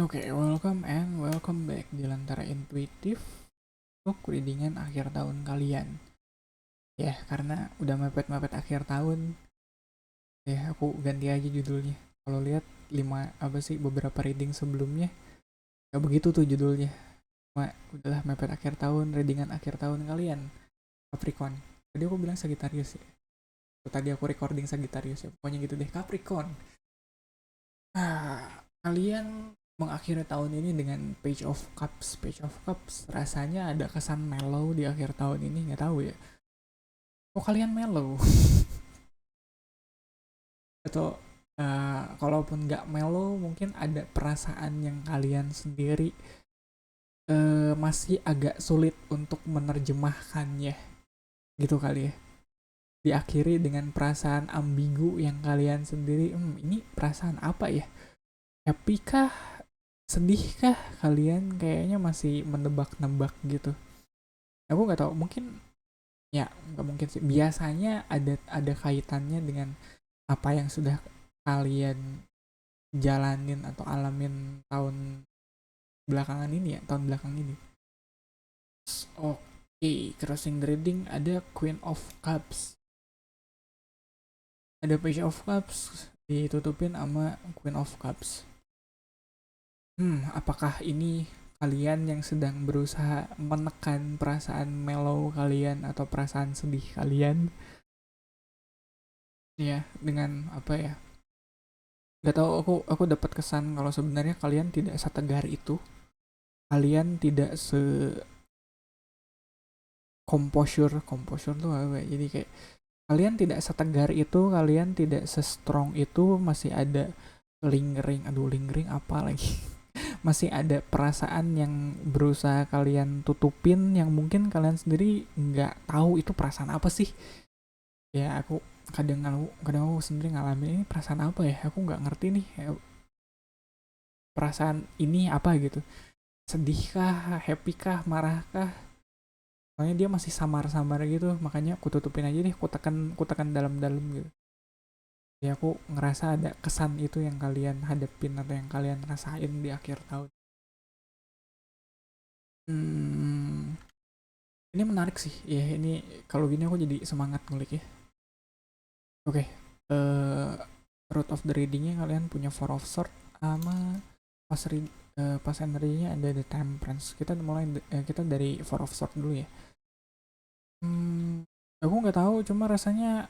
Oke, welcome and welcome back di Lentera Intuitif untuk readingan akhir tahun kalian. Ya, karena udah mepet-mepet akhir tahun, ya aku ganti aja judulnya. Kalau lihat 5 apa sih beberapa reading sebelumnya, gak begitu tuh judulnya. Cuma udahlah mepet akhir tahun, readingan akhir tahun kalian. Capricorn. Tadi aku bilang Sagittarius ya. Tadi aku recording Sagittarius ya. Pokoknya gitu deh, Capricorn. Kalian mengakhiri tahun ini dengan Page of Cups. Page of Cups rasanya ada kesan mellow di akhir tahun ini, nggak tahu ya. Kok kalian mellow? Atau kalaupun nggak mellow, mungkin ada perasaan yang kalian sendiri masih agak sulit untuk menerjemahkannya, gitu kali ya. Diakhiri dengan perasaan ambigu yang kalian sendiri, ini perasaan apa ya? Happy kah? Sedih kah? Kalian kayaknya masih menebak-nebak gitu. Aku nggak tahu, mungkin ya nggak mungkin sih. Biasanya ada kaitannya dengan apa yang sudah kalian jalanin atau alamin tahun belakangan ini ya, tahun belakang ini. Oke, crossing the reading ada Queen of Cups, ada Page of Cups ditutupin sama Queen of Cups. Apakah ini kalian yang sedang berusaha menekan perasaan mellow kalian atau perasaan sedih kalian? Ya, dengan apa ya? Gak tau, aku dapat kesan kalau sebenarnya kalian tidak setegar itu. Kalian tidak se composure tuh apa ya? Jadi kayak kalian tidak setegar itu, kalian tidak se-strong itu, masih ada lingering, aduh lingering apa lagi? Masih ada perasaan yang berusaha kalian tutupin yang mungkin kalian sendiri nggak tahu itu perasaan apa sih. Ya aku kadang aku sendiri ngalamin ini perasaan apa ya, aku nggak ngerti nih perasaan ini apa gitu, sedih kah, happy kah, marah kah. Soalnya dia masih samar-samar gitu, makanya aku tutupin aja deh, aku tekan dalam-dalam gitu. Ya aku ngerasa ada kesan itu yang kalian hadapin atau yang kalian rasain di akhir tahun. Hmm, ini menarik sih. Ya ini kalau gini aku jadi semangat ngulik ya. Oke, root of the readingnya kalian punya Four of Swords sama pas energinya ada the Temperance. Kita dari Four of Swords dulu ya. Hmm, aku nggak tahu, cuma rasanya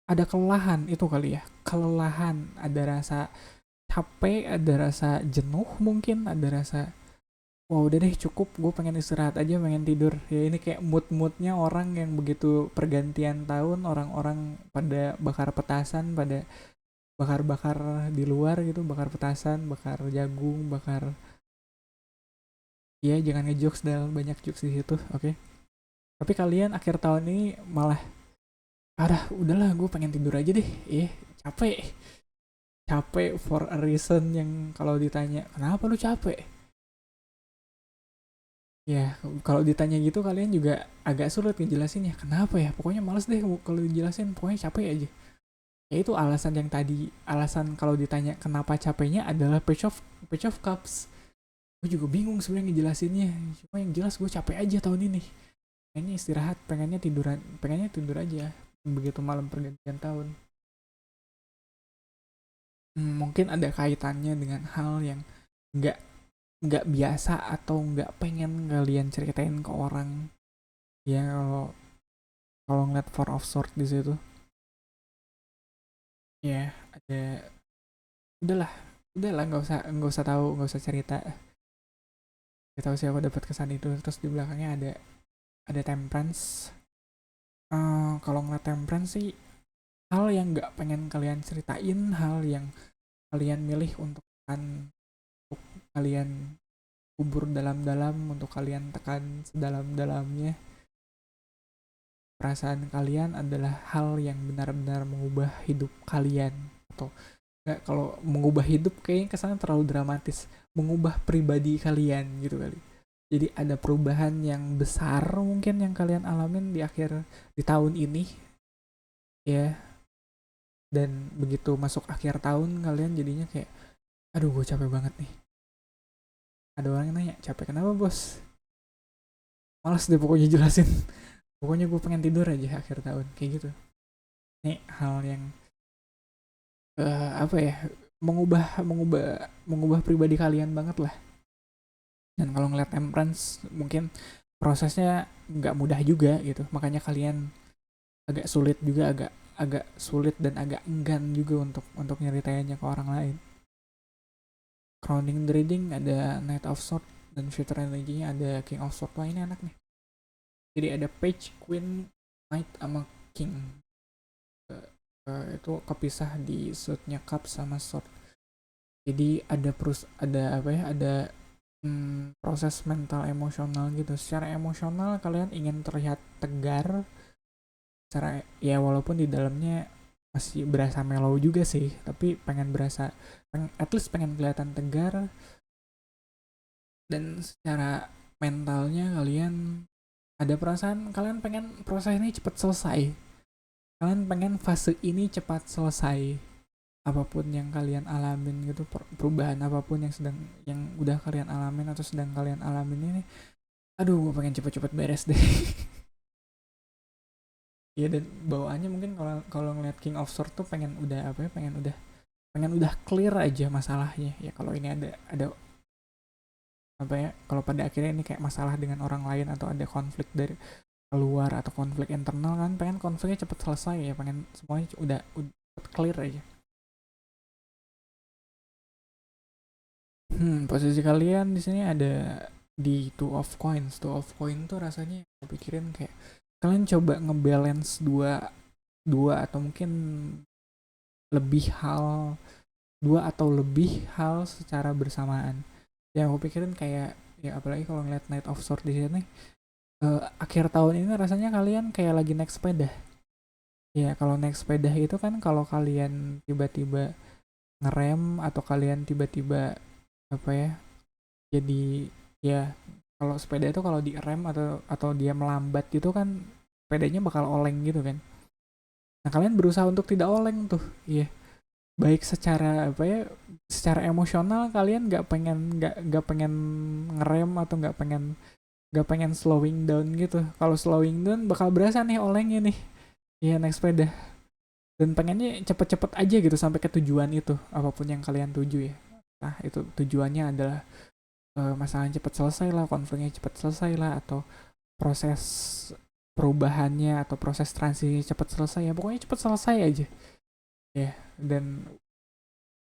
ada kelelahan itu kali ya. Kelelahan, ada rasa capek, ada rasa jenuh mungkin, ada rasa wah udah deh cukup, gue pengen istirahat aja, pengen tidur. Ya ini kayak mood-moodnya orang yang begitu pergantian tahun, orang-orang pada bakar petasan, pada bakar-bakar di luar gitu, bakar petasan, bakar jagung, bakar, ya jangan ngejokes, dalam banyak jokes di situ, oke. Okay? Tapi kalian akhir tahun ini malah udahlah gue pengen tidur aja deh, capek, capek for a reason yang kalau ditanya kenapa lu capek, ya kalau ditanya gitu kalian juga agak sulit ngejelasin ya kenapa ya, pokoknya males deh kalau dijelasin, pokoknya capek aja. Ya itu alasan yang tadi, alasan kalau ditanya kenapa capeknya adalah Page of Cups. Gue juga bingung sebenarnya ngejelasinnya, cuma yang jelas gue capek aja tahun ini, pengennya istirahat, pengennya tidur aja begitu malam pergantian tahun. Mungkin ada kaitannya dengan hal yang nggak nggak biasa atau nggak pengen kalian ceritain ke orang. Ya kalau ngeliat Four of Swords di situ, ya ada, udahlah udahlah nggak usah tahu, nggak usah cerita. Gak tahu sih, aku dapat kesan itu. Terus di belakangnya ada Temperance. Kalau ngeliat Temperance sih, hal yang nggak pengen kalian ceritain, hal yang kalian milih untuk untuk kalian kubur dalam-dalam, untuk kalian tekan sedalam-dalamnya. Perasaan kalian adalah hal yang benar-benar mengubah hidup kalian, atau nggak, kalau mengubah hidup kayaknya kesannya terlalu dramatis, mengubah pribadi kalian gitu kali. Jadi ada perubahan yang besar mungkin yang kalian alamin di tahun ini ya. Dan begitu masuk akhir tahun kalian jadinya kayak aduh gue capek banget nih, ada orang yang nanya, capek kenapa bos? Males deh pokoknya jelasin. Pokoknya gue pengen tidur aja akhir tahun kayak gitu. Ini hal yang apa ya, mengubah mengubah mengubah pribadi kalian banget lah. Dan kalau ngeliat temperance mungkin prosesnya nggak mudah juga gitu, makanya kalian agak sulit juga, agak agak sulit dan agak enggan juga untuk nyeritainnya ke orang lain. Crowning the Reading ada Knight of Swords, dan Future Energy-nya ada King of Swords. Wah ini enak nih. Jadi ada Page, Queen, Knight sama King. Itu kepisah di suitnya Cup sama Sword. Jadi ada apa ya, ada proses mental emosional gitu. Secara emosional kalian ingin terlihat tegar, secara ya walaupun di dalamnya masih berasa mellow juga sih, tapi at least pengen kelihatan tegar. Dan secara mentalnya kalian ada perasaan kalian pengen proses ini cepat selesai, kalian pengen fase ini cepat selesai, apapun yang kalian alamin gitu, perubahan apapun yang udah kalian alamin atau sedang kalian alamin ini, aduh gue pengen cepet-cepet beres deh. Iya, dan bawaannya mungkin kalau kalau ngeliat King of Swords tuh pengen udah apa ya, pengen udah clear aja masalahnya ya. Kalau ini ada apa ya, kalau pada akhirnya ini kayak masalah dengan orang lain atau ada konflik dari keluar atau konflik internal, kan pengen konfliknya cepet selesai ya, pengen semuanya udah clear aja. Posisi kalian di sini ada di Two of Coins. Two of Coin tuh rasanya aku pikirin kayak kalian coba ngebalance dua dua atau mungkin lebih hal dua atau lebih hal secara bersamaan. Yang aku pikirin kayak ya, apalagi kalau ngeliat Knight of Swords di sini, akhir tahun ini rasanya kalian kayak lagi naik sepeda. Ya kalau naik sepeda itu kan, kalau kalian tiba-tiba ngerem atau kalian tiba-tiba apa ya, jadi ya, kalau sepeda itu kalau direm atau dia melambat gitu kan, sepedanya bakal oleng gitu kan. Nah kalian berusaha untuk tidak oleng tuh, iya. Baik secara apa ya, secara emosional kalian nggak pengen ngerem atau nggak pengen slowing down gitu. Kalau slowing down bakal berasa nih olengnya nih. Iya naik sepeda. Dan pengennya cepet-cepet aja gitu sampai ke tujuan itu, apapun yang kalian tuju ya. Nah itu tujuannya adalah masalahnya cepat selesai lah, konfliknya cepat selesai lah, atau proses perubahannya atau proses transisi cepat selesai ya, pokoknya cepat selesai aja ya. Dan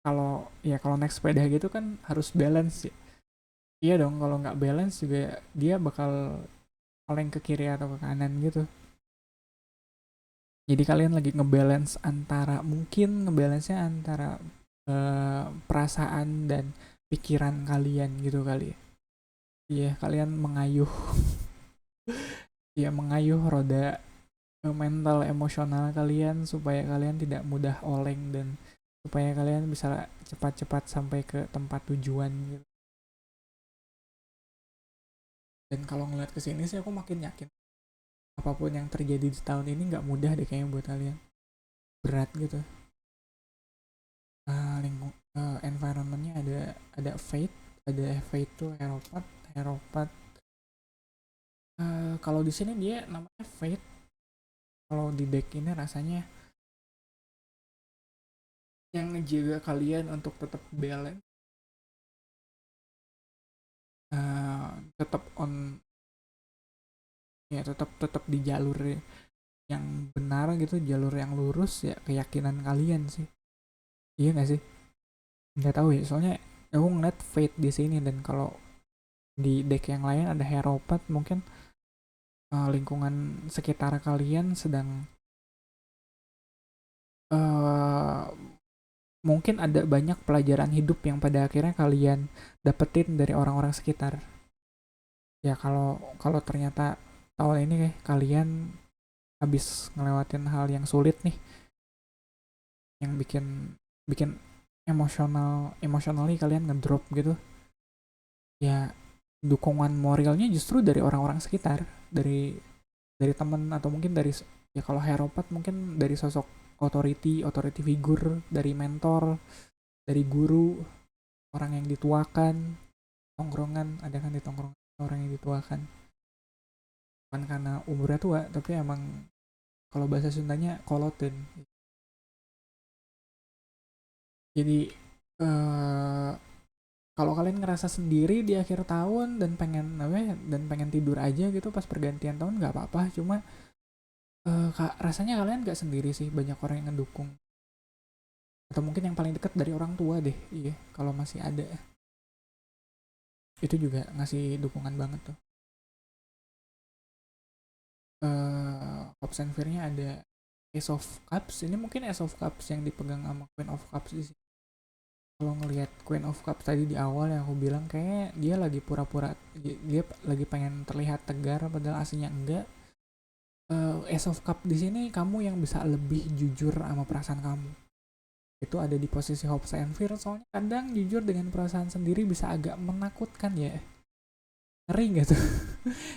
kalau naik sepeda gitu kan harus balance ya. Iya dong, kalau nggak balance juga dia bakal oleng ke kiri atau ke kanan gitu. Jadi kalian lagi ngebalance-nya antara perasaan dan pikiran kalian gitu kali ya. Iya, kalian mengayuh ya, mengayuh roda mental emosional kalian supaya kalian tidak mudah oleng, dan supaya kalian bisa cepat-cepat sampai ke tempat tujuan gitu. Dan kalau ngeliat kesini sih aku makin yakin apapun yang terjadi di tahun ini nggak mudah deh kayaknya buat kalian, berat gitu. Environmentnya ada fate tuh Heropat. Kalau di sini dia namanya fate. Kalau di deck ini rasanya yang ngejaga kalian untuk tetap balance, tetap on ya, tetap di jalur yang benar gitu, jalur yang lurus ya, keyakinan kalian sih. Iya nggak sih? Nggak tahu ya, soalnya aku ngeliat fate di sini, dan kalau di deck yang lain ada Heropat, mungkin lingkungan sekitar kalian sedang uh, mungkin ada banyak pelajaran hidup yang pada akhirnya kalian dapetin dari orang-orang sekitar. Ya kalau kalau ternyata tahun ini kalian habis ngelewatin hal yang sulit nih, yang bikin bikin emotionally kalian ngedrop gitu, ya dukungan moralnya justru dari orang-orang sekitar, dari teman, atau mungkin dari, ya kalau Heropat mungkin dari sosok authority figure, dari mentor, dari guru, orang yang dituakan, tongkrongan, ada kan di tongkrongan orang yang dituakan, bukan karena umurnya tua tapi emang kalau bahasa Sundanya koloten. Jadi eh kalau kalian ngerasa sendiri di akhir tahun dan pengen apa ya, dan pengen tidur aja gitu pas pergantian tahun, nggak apa-apa. Cuma rasanya kalian nggak sendiri sih, banyak orang yang ngedukung. Atau mungkin yang paling dekat dari orang tua deh, iya kalau masih ada, itu juga ngasih dukungan banget tuh. Cups and Fear-nya ada Ace of Cups, ini mungkin Ace of Cups yang dipegang sama Queen of Cups di sini. Kalau ngelihat Queen of Cups tadi di awal yang aku bilang kayak dia lagi pura-pura, dia lagi pengen terlihat tegar padahal aslinya enggak. Ace of Cup di sini kamu yang bisa lebih jujur sama perasaan kamu. Itu ada di posisi Hope and Fear, soalnya kadang jujur dengan perasaan sendiri bisa agak menakutkan ya. Ngeri gak tuh?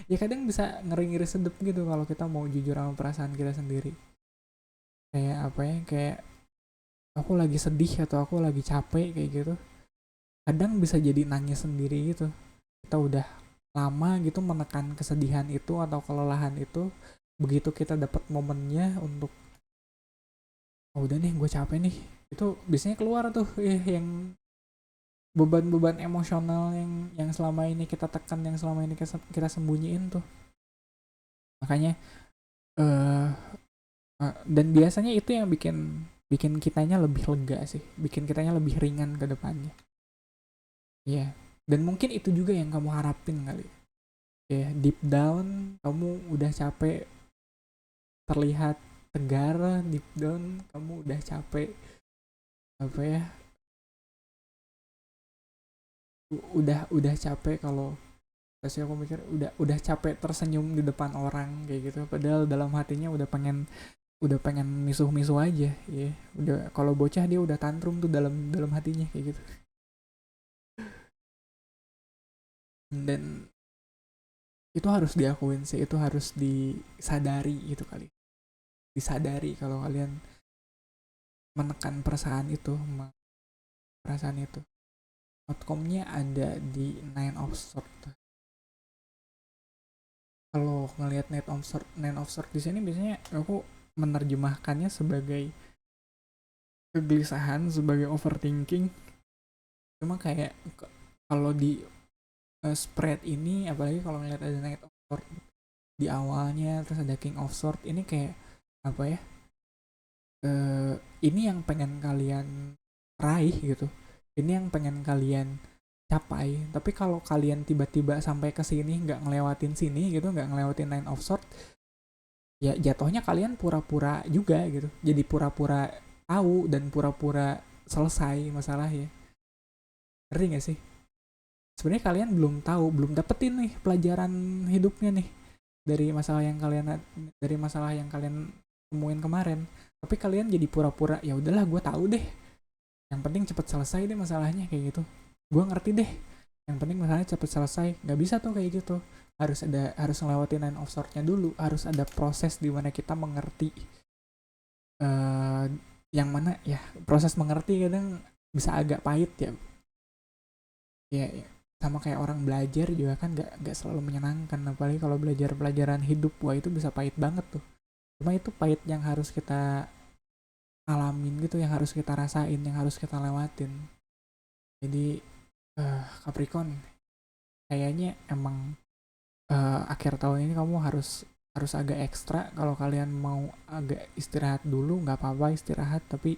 Ya kadang bisa ngeri-ngeri sedep gitu kalau kita mau jujur sama perasaan kita sendiri. Kayak apa ya, kayak aku lagi sedih atau aku lagi capek kayak gitu. Kadang bisa jadi nangis sendiri gitu. Kita udah lama gitu menekan kesedihan itu atau kelelahan itu, begitu kita dapat momennya untuk oh udah nih gue capek nih, itu biasanya keluar tuh yang beban-beban emosional yang selama ini kita tekan, yang selama ini kita sembunyiin tuh. Makanya eh dan biasanya itu yang bikin bikin kitanya lebih lega sih, bikin kitanya lebih ringan ke depannya. Iya. Yeah. Dan mungkin itu juga yang kamu harapin kali. Ya, yeah, deep down kamu udah capek terlihat tegar, deep down kamu udah capek apa ya, udah capek kalau pasti aku mikir udah capek tersenyum di depan orang kayak gitu, padahal dalam hatinya udah pengen misuh-misuh aja ya. Udah kalau bocah dia udah tantrum tuh dalam dalam hatinya kayak gitu. Dan itu harus diakuin sih, itu harus disadari gitu kali, disadari kalau kalian menekan perasaan itu outcome-nya ada di Nine of Swords. Kalau ngelihat Nine of Swords di sini biasanya aku menerjemahkannya sebagai kegelisahan, sebagai overthinking. Cuma kayak kalau di spread ini, apalagi kalau ngeliat ada Knight of Swords di awalnya terus ada King of Swords, ini kayak apa ya, ini yang pengen kalian raih gitu, ini yang pengen kalian capai. Tapi kalau kalian tiba-tiba sampai ke sini nggak ngelewatin sini gitu, nggak ngelewatin Nine of Swords, ya jatuhnya kalian pura-pura juga gitu, jadi pura-pura tahu dan pura-pura selesai masalahnya. Ngerti gak sih? Sebenarnya kalian belum tahu, belum dapetin nih pelajaran hidupnya nih dari masalah yang kalian temuin kemarin. Tapi kalian jadi pura-pura ya udahlah gue tahu deh, yang penting cepet selesai deh masalahnya kayak gitu, gue ngerti deh, yang penting masalahnya cepet selesai. Nggak bisa tuh kayak gitu, harus ngelewatin Nine of Swords-nya dulu, harus ada proses di mana kita mengerti, uh, yang mana ya proses mengerti kadang bisa agak pahit ya. Ya sama kayak orang belajar juga kan nggak selalu menyenangkan, apalagi kalau belajar pelajaran hidup, wah itu bisa pahit banget tuh. Cuma itu pahit yang harus kita alamin gitu, yang harus kita rasain, yang harus kita lewatin. Jadi Capricorn kayaknya emang akhir tahun ini kamu harus agak ekstra. Kalau kalian mau agak istirahat dulu nggak apa-apa istirahat, tapi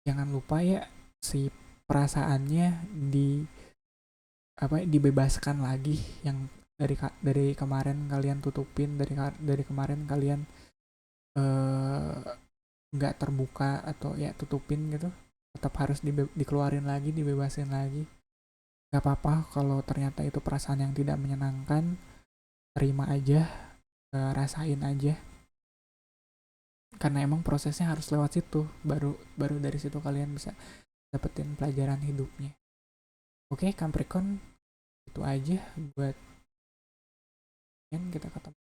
jangan lupa ya si perasaannya dibebaskan lagi, yang dari kemarin kalian tutupin, dari kemarin kalian nggak terbuka atau ya tutupin gitu, tetap harus dikeluarin lagi, dibebasin lagi. Nggak apa-apa kalau ternyata itu perasaan yang tidak menyenangkan, terima aja, rasain aja, karena emang prosesnya harus lewat situ, baru dari situ kalian bisa dapetin pelajaran hidupnya. Oke, Capricorn, itu aja buat kita ketemu